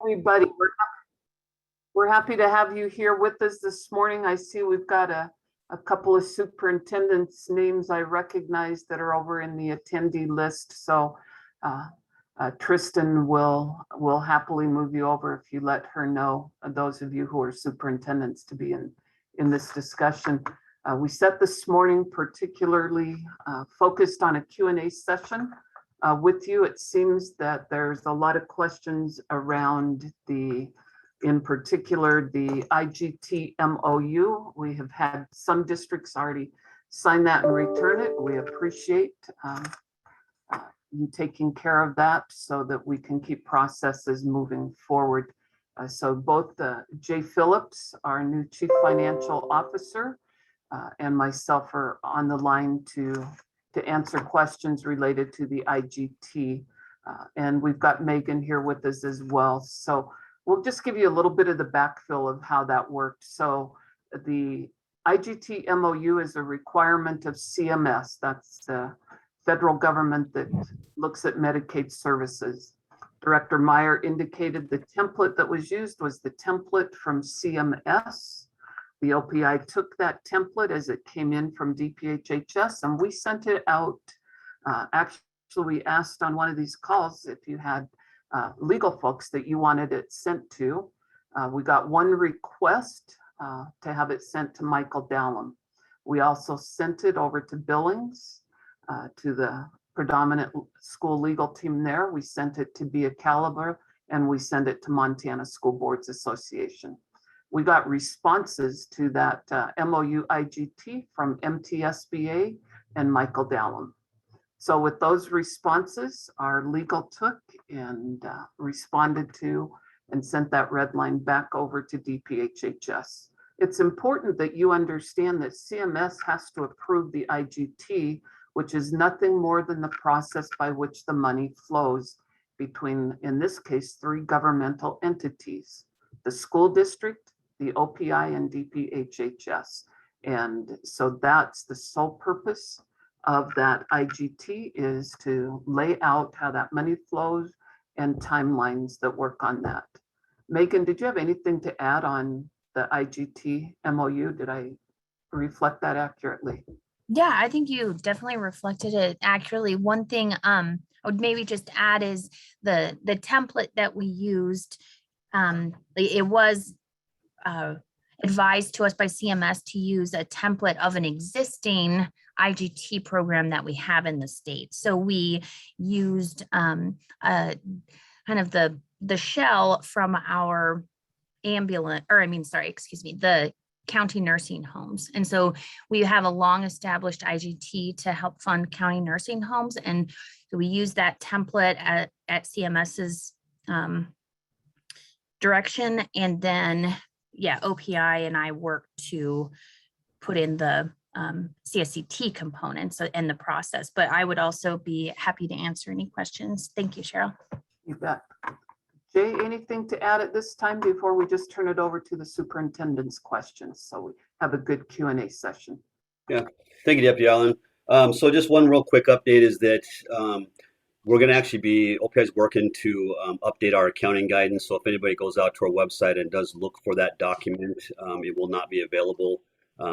Everybody, we're happy to have you here with us this morning. I see we've got a couple of superintendents' names I recognize that are over in the attendee list. So Tristan will happily move you over if you let her know, those of you who are superintendents, to be in this discussion. We set this morning particularly focused on a Q&A session with you. It seems that there's a lot of questions around in particular, the IGT MOU. We have had some districts already sign that and return it. We appreciate you taking care of that so that we can keep processes moving forward. So both Jay Phillips, our new Chief Financial Officer, and myself are on the line to answer questions related to the IGT. And we've got Megan here with us as well. So we'll just give you a little bit of the backfill of how that worked. So the IGT MOU is a requirement of CMS. That's the federal government that looks at Medicaid services. Director Meyer indicated the template that was used was the template from CMS. The OPI took that template as it came in from DPHHS and we sent it out. Actually, we asked on one of these calls if you had legal folks that you wanted it sent to. We got one request to have it sent to Michael Dallum. We also sent it over to Billings, to the predominant school legal team there. We sent it to Be a Caliber and we sent it to Montana School Boards Association. We got responses to that MOU IGT from MTSBA and Michael Dallum. So with those responses, our legal took and responded to and sent that red line back over to DPHHS. It's important that you understand that CMS has to approve the IGT, which is nothing more than the process by which the money flows between, in this case, three governmental entities, the school district, the OPI, and DPHHS. And so that's the sole purpose of that IGT, is to lay out how that money flows and timelines that work on that. Megan, did you have anything to add on the IGT MOU? Did I reflect that accurately? Yeah, I think you definitely reflected it accurately. One thing I would maybe just add is the template that we used. It was advised to us by CMS to use a template of an existing IGT program that we have in the state. So we used kind of the shell from our the county nursing homes. And so we have a long established IGT to help fund county nursing homes. And so we use that template at CMS's direction. And then, yeah, OPI and I work to put in the CSCT components in the process, but I would also be happy to answer any questions. Thank you, Cheryl. You bet. Jay, anything to add at this time before we just turn it over to the superintendent's questions so we have a good Q&A session? Yeah, thank you, Deputy Allen. So just one real quick update is that we're going to actually be, OPI is working to update our accounting guidance. So if anybody goes out to our website and does look for that document, it will not be available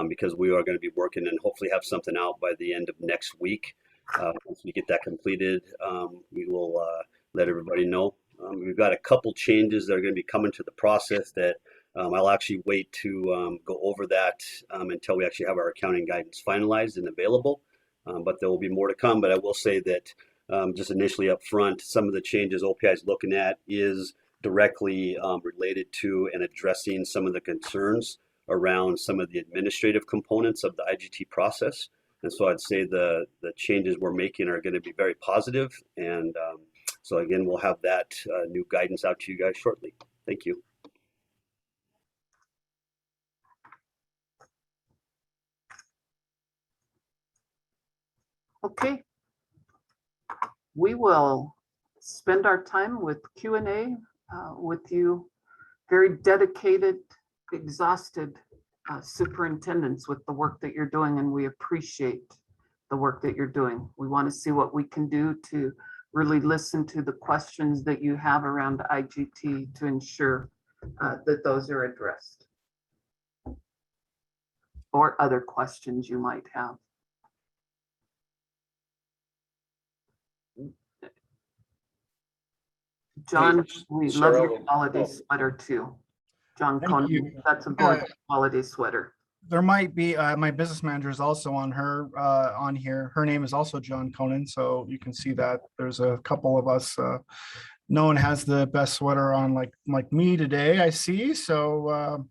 because we are going to be working and hopefully have something out by the end of next week. Once we get that completed, we will let everybody know. We've got a couple changes that are going to be coming to the process that I'll actually wait to go over that until we actually have our accounting guidance finalized and available. But there will be more to come. But I will say that just initially up front, some of the changes OPI is looking at is directly related to and addressing some of the concerns around some of the administrative components of the IGT process. And so I'd say the changes we're making are going to be very positive. And so again, we'll have that new guidance out to you guys shortly. Thank you. Okay. We will spend our time with Q&A with you, very dedicated, exhausted superintendents with the work that you're doing, and we appreciate the work that you're doing. We want to see what we can do to really listen to the questions that you have around IGT to ensure that those are addressed. Or other questions you might have. John, we love your Cheryl. holiday sweater too. John Thank Conan, you. that's a gorgeous holiday sweater. There might be, my business manager is also on on here. Her name is also John Conan, so you can see that there's a couple of us. No one has the best sweater on like me today, I see. So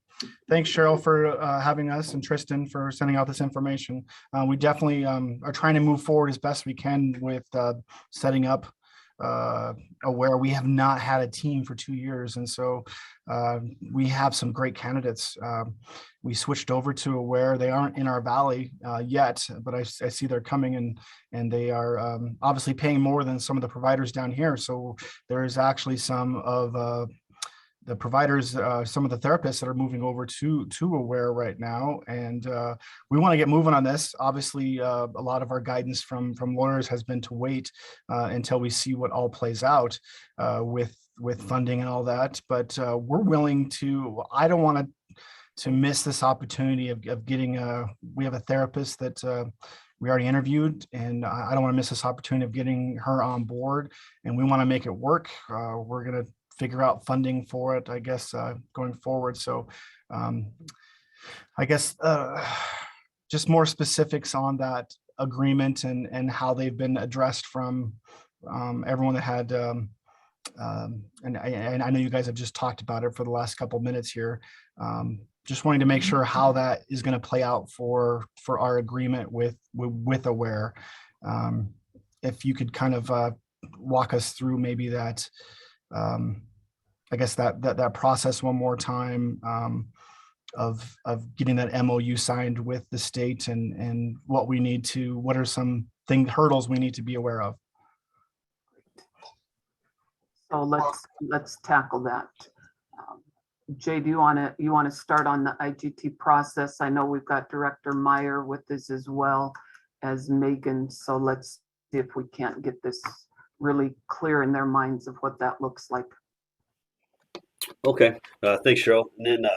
thanks, Cheryl, for having us, and Tristan for sending out this information. We definitely are trying to move forward as best we can with setting up Aware. We have not had a team for 2 years, and so we have some great candidates. We switched over to Aware. They aren't in our valley yet, but I see they're coming, and they are obviously paying more than some of the providers down here. So there's actually some of the providers, some of the therapists that are moving over to Aware right now, and we want to get moving on this. Obviously, a lot of our guidance from lawyers has been to wait until we see what all plays out with funding and all that. But we're willing to. I don't want to miss this opportunity of getting we have a therapist that we already interviewed, and I don't want to miss this opportunity of getting her on board, and we want to make it work. We're going to figure out funding for it, I guess, going forward. So I guess just more specifics on that agreement and how they've been addressed from everyone that had, and I know you guys have just talked about it for the last couple of minutes here. Just wanting to make sure how that is going to play out for our agreement with Aware. If you could kind of walk us through maybe that, I guess that process one more time, of getting that MOU signed with the state, and what are some hurdles we need to be aware of. So let's tackle that. Jay, do you want to start on the IGT process? I know we've got Director Meyer with us as well as Megan. So let's see if we can't get this really clear in their minds of what that looks like. Okay, thanks, Cheryl. And then,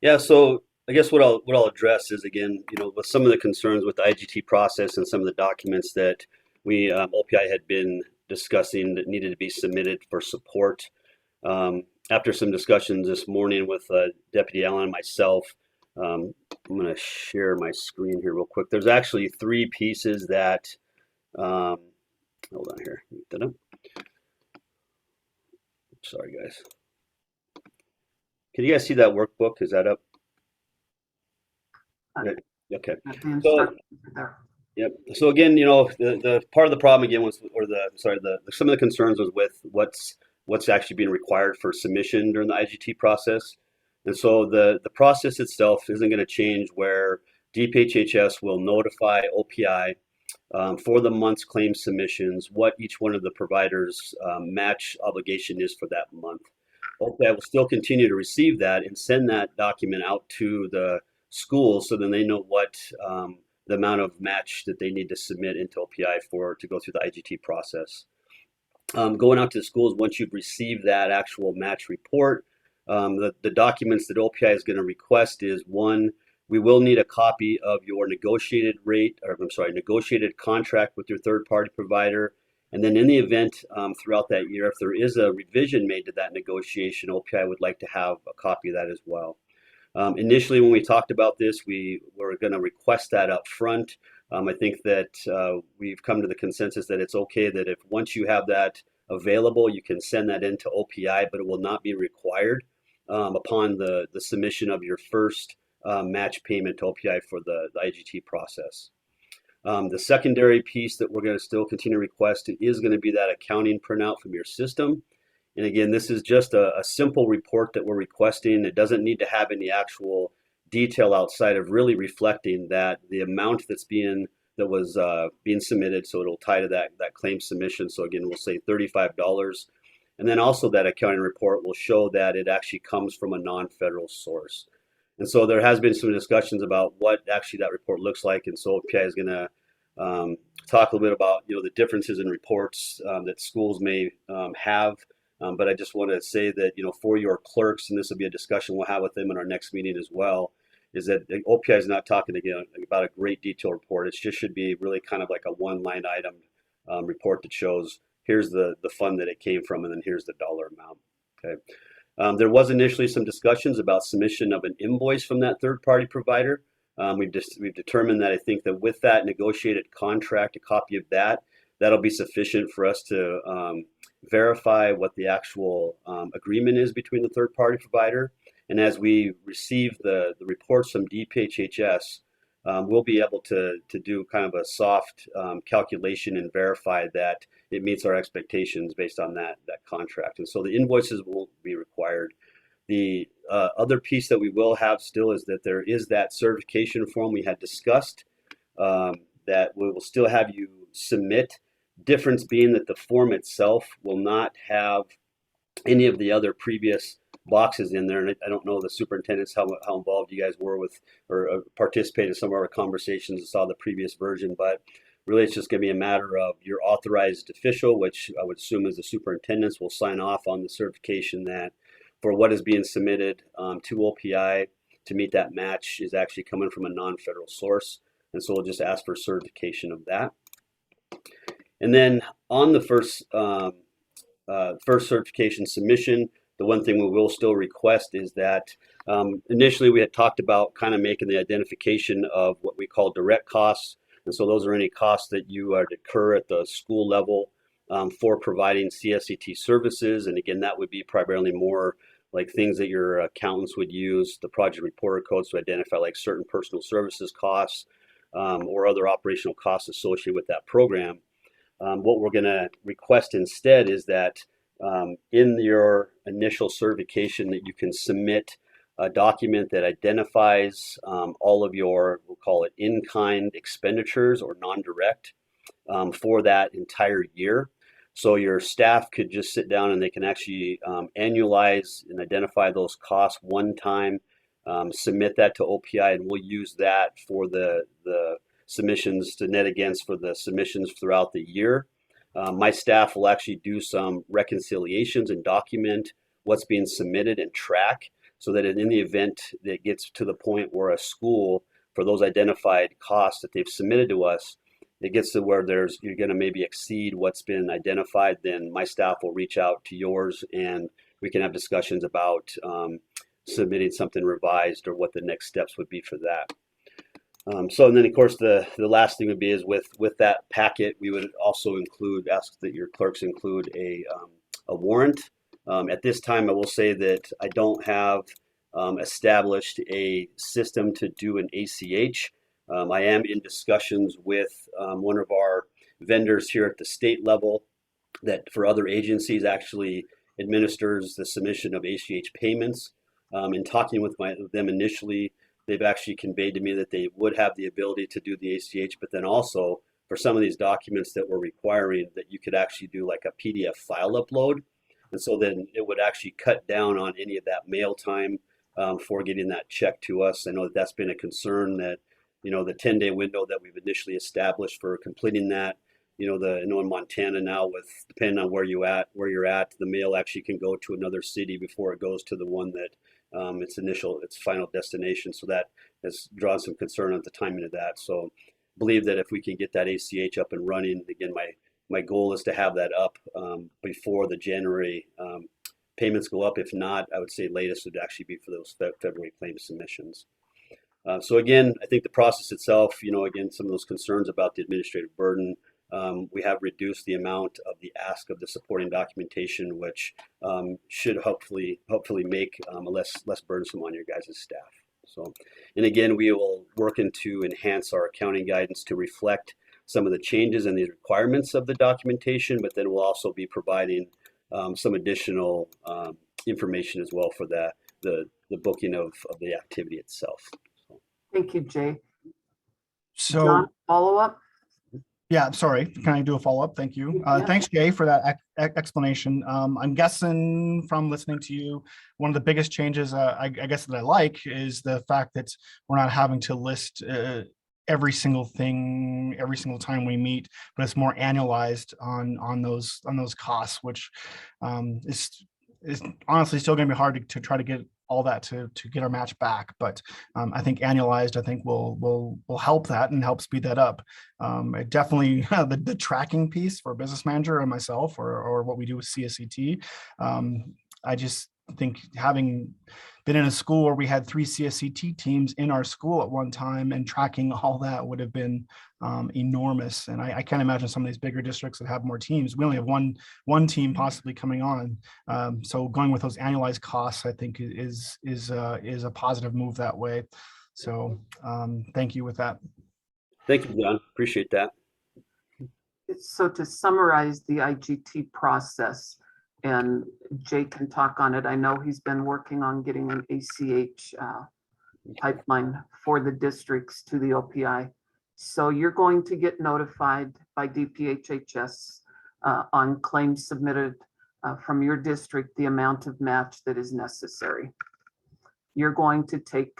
yeah, so I guess what I'll address is, again, with some of the concerns with the IGT process and some of the documents that we OPI had been discussing that needed to be submitted for support. After some discussions this morning with Deputy Allen and myself, I'm going to share my screen here real quick. There's actually 3 pieces that, hold on here. Sorry, guys. Can you guys see that workbook? Is that up? Okay. So, yep. So again, the part of the problem again was, some of the concerns was with what's actually being required for submission during the IGT process. And so the process itself isn't going to change, where DPHHS will notify OPI for the month's claim submissions what each one of the providers' match obligation is for that month. OPI will still continue to receive that and send that document out to the schools, so then they know what the amount of match that they need to submit into OPI to go through the IGT process. Going out to the schools, once you've received that actual match report, the documents that OPI is going to request is, one, we will need a copy of your negotiated contract with your third-party provider. And then in the event throughout that year, if there is a revision made to that negotiation, OPI would like to have a copy of that as well. Initially, when we talked about this, we were going to request that up front. I think that we've come to the consensus that it's okay that if once you have that available, you can send that into OPI, but it will not be required upon the submission of your first match payment to OPI for the IGT process. The secondary piece that we're going to still continue to request is going to be that accounting printout from your system. And again, this is just a simple report that we're requesting. It doesn't need to have any actual detail outside of really reflecting that the amount that was being submitted, so it'll tie to that claim submission. So again, we'll say $35. And then also that accounting report will show that it actually comes from a non-federal source. And so there has been some discussions about what actually that report looks like. And so OPI is going to talk a little bit about, the differences in reports that schools may have. But I just want to say that, for your clerks, and this will be a discussion we'll have with them in our next meeting as well, is that the OPI is not talking again about a great detailed report. It just should be really kind of like a one-line item report that shows here's the fund that it came from, and then here's the dollar amount. Okay. There was initially some discussions about submission of an invoice from that third-party provider. We've determined that I think that with that negotiated contract, a copy of that'll be sufficient for us to verify what the actual agreement is between the third-party provider. And as we receive the reports from DPHHS, we'll be able to do kind of a soft calculation and verify that it meets our expectations based on that contract. And so the invoices won't be required. The other piece that we will have still is that there is that certification form we had discussed that we will still have you submit. Difference being that the form itself will not have any of the other previous boxes in there. And I don't know the superintendents how involved you guys were with or participated in some of our conversations and saw the previous version, but really it's just going to be a matter of your authorized official, which I would assume is the superintendents, will sign off on the certification that for what is being submitted to OPI to meet that match is actually coming from a non-federal source. And so we'll just ask for certification of that. And then on the first certification submission, the one thing we will still request is that initially we had talked about kind of making the identification of what we call direct costs. And so those are any costs that you are to incur at the school level for providing CSCT services. And again, that would be primarily more like things that your accountants would use, the project reporter codes to identify like certain personal services costs or other operational costs associated with that program. What we're going to request instead is that in your initial certification that you can submit a document that identifies all of your, we'll call it in-kind expenditures or non-direct for that entire year. So your staff could just sit down and they can actually annualize and identify those costs one time, submit that to OPI, and we'll use that for the submissions to net against for the submissions throughout the year. My staff will actually do some reconciliations and document what's being submitted and track so that in the event that it gets to the point where a school, for those identified costs that they've submitted to us, it gets to where you're going to maybe exceed what's been identified, then my staff will reach out to yours and we can have discussions about submitting something revised or what the next steps would be for that. So, and then of course the last thing would be is with that packet, we would also ask that your clerks include a warrant. At this time, I will say that I don't have established a system to do an ACH. I am in discussions with one of our vendors here at the state level that for other agencies actually administers the submission of ACH payments. In talking with them initially, they've actually conveyed to me that they would have the ability to do the ACH, but then also for some of these documents that we're requiring that you could actually do like a PDF file upload. And so then it would actually cut down on any of that mail time for getting that check to us. I know that that's been a concern that, the 10-day window that we've initially established for completing that, I know in Montana now with, depending on where you're at, the mail actually can go to another city before it goes to the one that its final destination. So that has drawn some concern on the timing of that. So believe that if we can get that ACH up and running, again, my goal is to have that up before the January payments go up. If not, I would say latest would actually be for those February claim submissions. So again, I think the process itself, again, some of those concerns about the administrative burden, we have reduced the amount of the ask of the supporting documentation, which should hopefully make less burdensome on your guys' staff. So, and again, we will work to enhance our accounting guidance to reflect some of the changes and the requirements of the documentation, but then we'll also be providing some additional information as well for the booking of the activity itself. So. Thank you, Jay. So, John, follow up? yeah, sorry. Can I do a follow-up? Thank you. Yeah. Thanks, Jay, for that explanation. I'm guessing from listening to you, one of the biggest changes I guess that I like is the fact that we're not having to list every single thing every single time we meet, but it's more annualized on those costs, which is honestly still going to be hard to try to get all that to get our match back. But I think annualized, I think will help that and help speed that up. It definitely the tracking piece for a business manager and myself, or what we do with CSCT. I just think having been in a school where we had 3 CSCT teams in our school at one time, and tracking all that would have been enormous. And I can't imagine some of these bigger districts that have more teams. We only have one team possibly coming on. So going with those annualized costs, I think is a positive move that way. So thank you with that. Thank you, John. Appreciate that. So to summarize the IGT process, and Jay can talk on it. I know he's been working on getting an ACH pipeline for the districts to the OPI. So you're going to get notified by DPHHS on claims submitted from your district, the amount of match that is necessary. You're going to take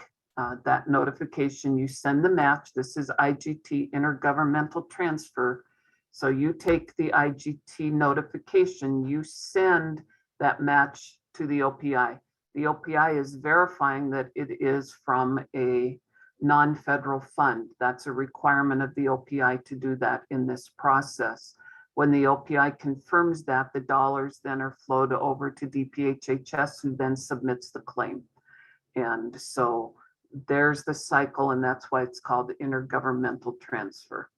that notification, you send the match. This is IGT, intergovernmental transfer. So you take the IGT notification, you send that match to the OPI. The OPI is verifying that it is from a non-federal fund. That's a requirement of the OPI to do that in this process. When the OPI confirms that, the dollars then are flowed over to DPHHS, who then submits the claim. And so there's the cycle, and that's why it's called intergovernmental transfer.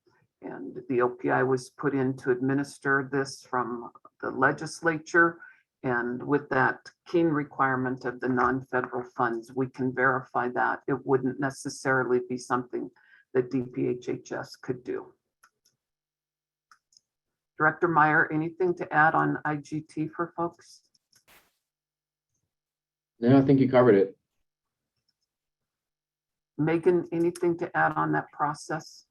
And the OPI was put in to administer this from the legislature. And with that keen requirement of the non-federal funds, we can verify that it wouldn't necessarily be something that DPHHS could do. Director Meyer, anything to add on IGT for folks? No, I think you covered it. Megan, anything to add on that process?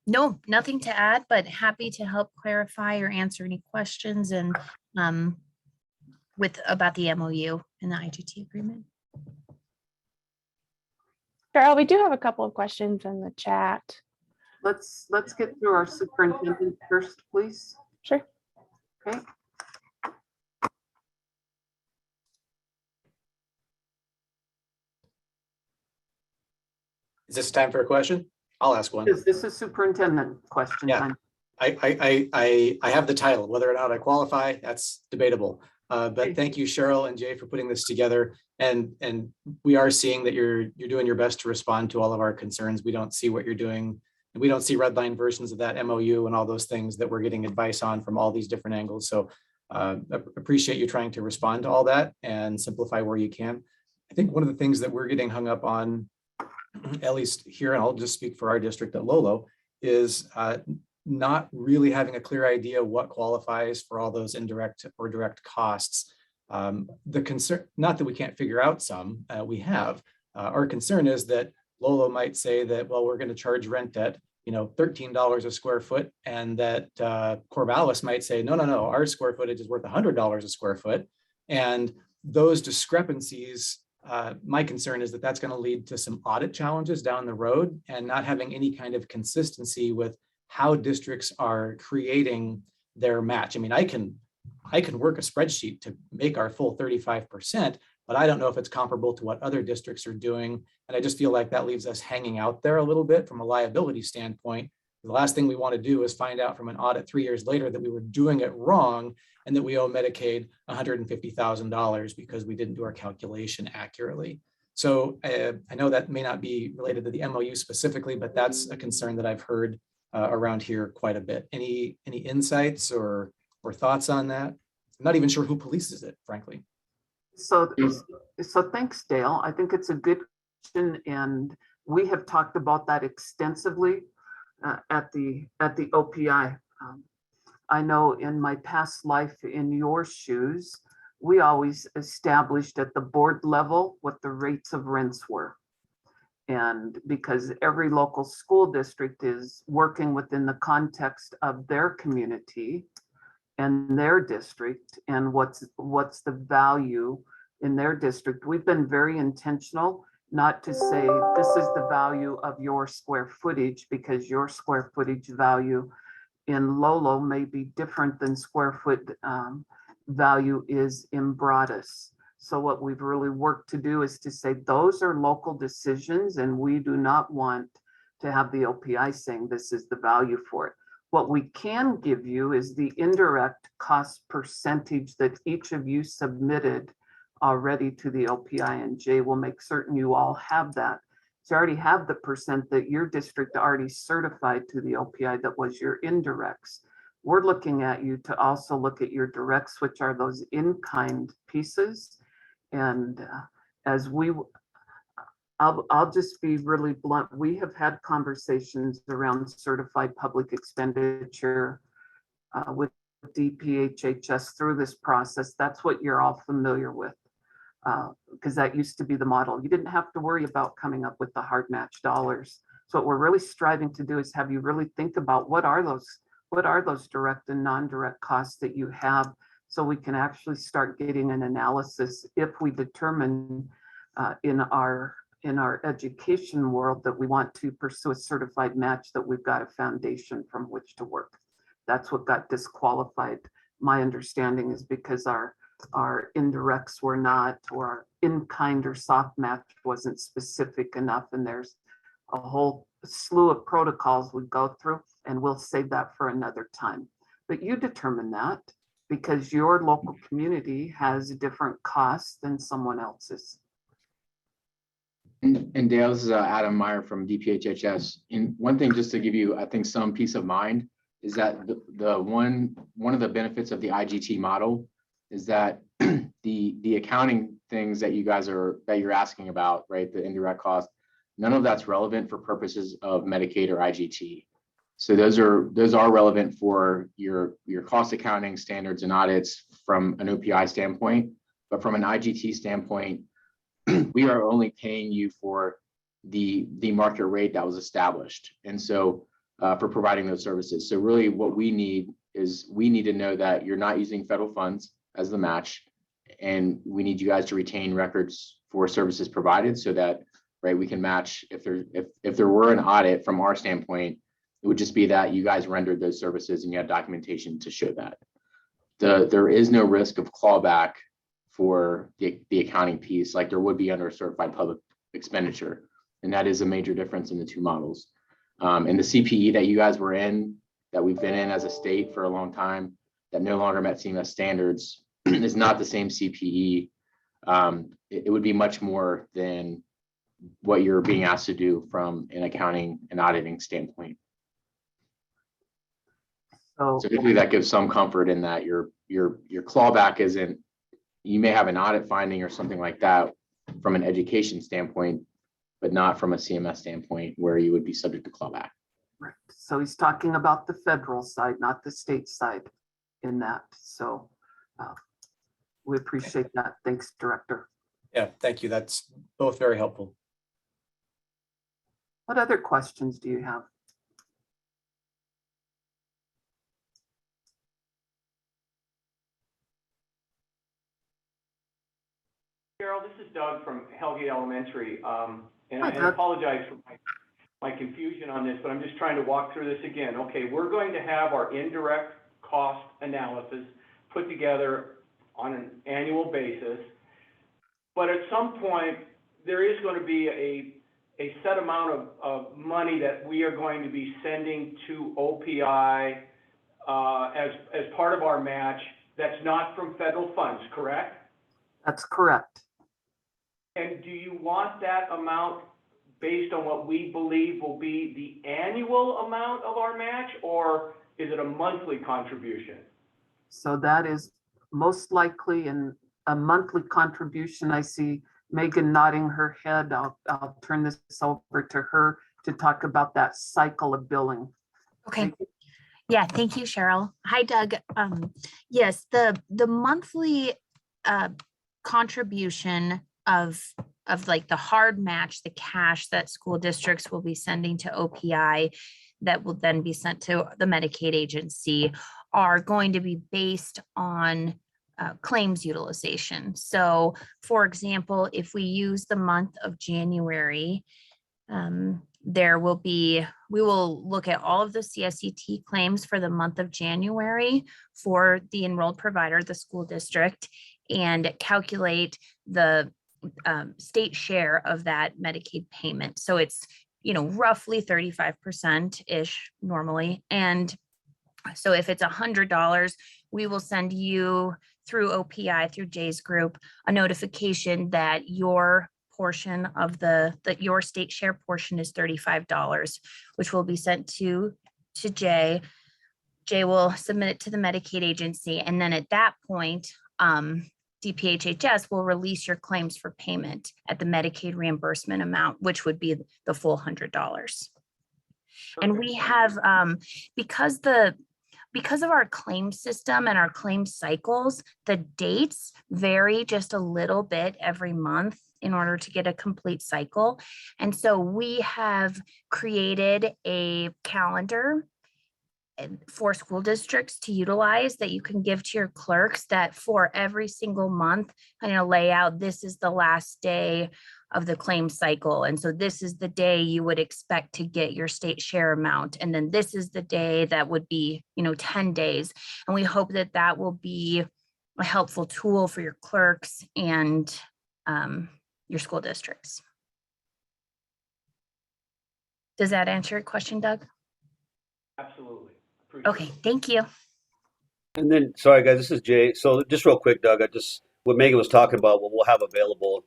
No, nothing to add, but happy to help clarify or answer any questions and about the MOU and the IGT agreement. Cheryl, we do have a couple of questions in the chat. Let's get through our superintendent first, please. Sure. Okay. Is this time for a question? I'll ask one. This is superintendent question Yeah. time. I have the title. Whether or not I qualify, that's debatable. But thank you, Cheryl and Jay, for putting this together. And we are seeing that you're doing your best to respond to all of our concerns. We don't see what you're doing. And we don't see red line versions of that MOU and all those things that we're getting advice on from all these different angles. So appreciate you trying to respond to all that and simplify where you can. I think one of the things that we're getting hung up on, at least here, and I'll just speak for our district at Lolo, is not really having a clear idea what qualifies for all those indirect or direct costs. The concern, not that we can't figure out some, we have. Our concern is that Lolo might say that, well, we're going to charge rent at $13 a square foot, and that Corvallis might say, no, our square footage is worth $100 a square foot. And those discrepancies, my concern is that that's going to lead to some audit challenges down the road, and not having any kind of consistency with how districts are creating their match. I mean, I can work a spreadsheet to make our full 35%, but I don't know if it's comparable to what other districts are doing. And I just feel like that leaves us hanging out there a little bit from a liability standpoint. The last thing we want to do is find out from an audit 3 years later that we were doing it wrong and that we owe Medicaid $150,000 because we didn't do our calculation accurately. So I know that may not be related to the MOU specifically, but that's a concern that I've heard around here quite a bit. Any insights or thoughts on that? I'm not even sure who polices it, frankly. So thanks, Dale. I think it's a good question, and we have talked about that extensively at the OPI. I know in my past life in your shoes, we always established at the board level what the rates of rents were. And because every local school district is working within the context of their community and their district and what's the value in their district, we've been very intentional not to say this is the value of your square footage, because your square footage value in Lolo may be different than square foot value is in Broadus. So what we've really worked to do is to say those are local decisions, and we do not want to have the OPI saying this is the value for it. What we can give you is the indirect cost percentage that each of you submitted already to the OPI, and Jay will make certain you all have that. So you already have the percent that your district already certified to the OPI that was your indirects. We're looking at you to also look at your directs, which are those in-kind pieces. And I'll just be really blunt. We have had conversations around certified public expenditure with DPHHS through this process. That's what you're all familiar with, because that used to be the model. You didn't have to worry about coming up with the hard match dollars. So what we're really striving to do is have you really think about what are those direct and non-direct costs that you have, so we can actually start getting an analysis if we determine in our education world that we want to pursue a certified match, that we've got a foundation from which to work. That's what got disqualified. My understanding is because our indirects were not, or our in-kind or soft match wasn't specific enough, and there's a whole slew of protocols we go through, and we'll save that for another time. But you determine that, because your local community has different costs than someone else's. And Dale, this is Adam Meyer from DPHHS. And one thing, just to give you, I think, some peace of mind, is that one of the benefits of the IGT model is that the accounting things that you're asking about, right, the indirect cost, none of that's relevant for purposes of Medicaid or IGT. So those are relevant for your cost accounting standards and audits from an OPI standpoint, but from an IGT standpoint, we are only paying you for the market rate that was established. And so for providing those services. So really what we need to know that you're not using federal funds as the match. And we need you guys to retain records for services provided, so that, right, we can match. If there were an audit from our standpoint, it would just be that you guys rendered those services and you have documentation to show that. There is no risk of clawback for the accounting piece like there would be under a certified public expenditure. And that is a major difference in the two models. And the CPE that you guys were in, that we've been in as a state for a long time, that no longer met CMS standards, is not the same CPE. It would be much more than what you're being asked to do from an accounting and auditing standpoint. So hopefully that gives some comfort in that your clawback isn't, you may have an audit finding or something like that from an education standpoint, but not from a CMS standpoint where you would be subject to clawback. Right. So he's talking about the federal side, not the state side in that. So we appreciate that. Thanks, Director. Yeah, thank you. That's both very helpful. What other questions do you have? Carol, this is Doug from Hellgate Elementary. And Hi, I Doug. apologize for my confusion on this, but I'm just trying to walk through this again. Okay, we're going to have our indirect cost analysis put together on an annual basis. But at some point, there is going to be a set amount of money that we are going to be sending to OPI as part of our match that's not from federal funds, correct? That's correct. And do you want that amount based on what we believe will be the annual amount of our match, or is it a monthly contribution? So that is most likely in a monthly contribution. I see Megan nodding her head. I'll turn this over to her to talk about that cycle of billing. Okay. Yeah, thank you, Cheryl. Hi, Doug. Yes, the monthly contribution of like the hard match, the cash that school districts will be sending to OPI that will then be sent to the Medicaid agency, are going to be based on claims utilization. So for example, if we use the month of January, we will look at all of the CSCT claims for the month of January for the enrolled provider, the school district, and calculate the state share of that Medicaid payment. So it's, roughly 35%-ish normally. And so if it's $100, we will send you through OPI, through Jay's group, a notification that your portion of your state share portion is $35, which will be sent to Jay. Jay will submit it to the Medicaid agency. And then at that point, DPHHS will release your claims for payment at the Medicaid reimbursement amount, which would be the full $100. And we have, because of our claim system and our claim cycles, the dates vary just a little bit every month in order to get a complete cycle. And so we have created a calendar for school districts to utilize that you can give to your clerks, that for every single month, kind of lay out, this is the last day of the claim cycle. And so this is the day you would expect to get your state share amount. And then this is the day that would be, 10 days. And we hope that that will be a helpful tool for your clerks and your school districts. Does that answer your question, Doug? Absolutely. Appreciate Okay, it. thank you. And then, sorry guys, this is Jay. So just real quick, Doug, what Megan was talking about, what we'll have available.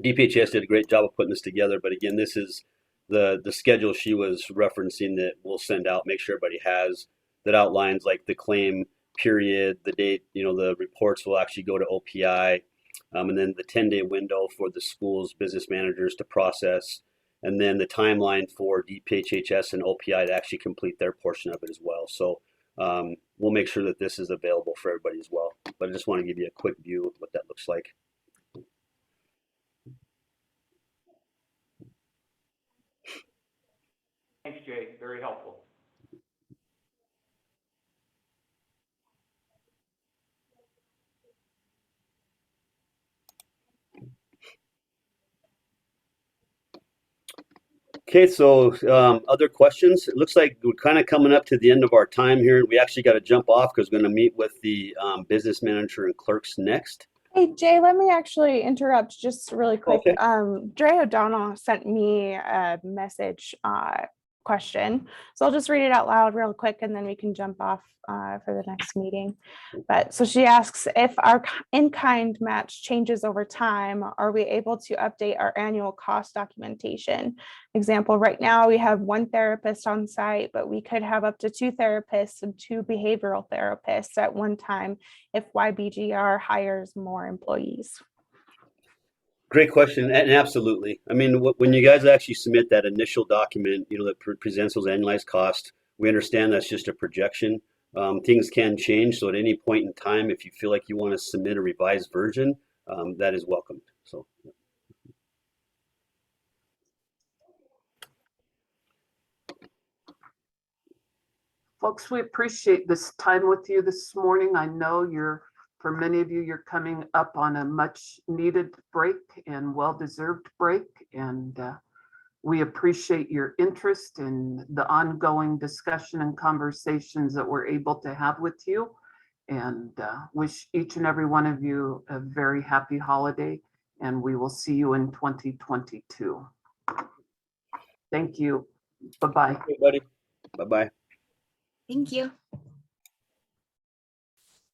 DPHS did a great job of putting this together, but again, this is the schedule she was referencing that we'll send out, make sure everybody has, that outlines like the claim period, the date, the reports will actually go to OPI, and then the 10-day window for the school's business managers to process, and then the timeline for DPHHS and OPI to actually complete their portion of it as well. So we'll make sure that this is available for everybody as well. But I just want to give you a quick view of what that looks like. Thanks, Jay. Very helpful. Okay, so other questions? It looks like we're kind of coming up to the end of our time here. We actually got to jump off because we're going to meet with the business manager and clerks next. Hey, Jay, let me actually interrupt just really quick. Okay. Dre O'Donnell sent me a message question. So I'll just read it out loud real quick and then we can jump off for the next meeting. But so she asks, if our in-kind match changes over time, are we able to update our annual cost documentation? Example, right now we have one therapist on site, but we could have up to 2 therapists and 2 behavioral therapists at one time if YBGR hires more employees. Great question, and absolutely. I mean, when you guys actually submit that initial document, that presents those annualized costs, we understand that's just a projection. Things can change, so at any point in time, if you feel like you want to submit a revised version, that is welcomed. So. Folks, we appreciate this time with you this morning. I know for many of you, you're coming up on a much needed break and well-deserved break. And we appreciate your interest in the ongoing discussion and conversations that we're able to have with you, and wish each and every one of you a very happy holiday, and we will see you in 2022. Thank you. Bye-bye. Hey, buddy. Bye-bye. Thank you.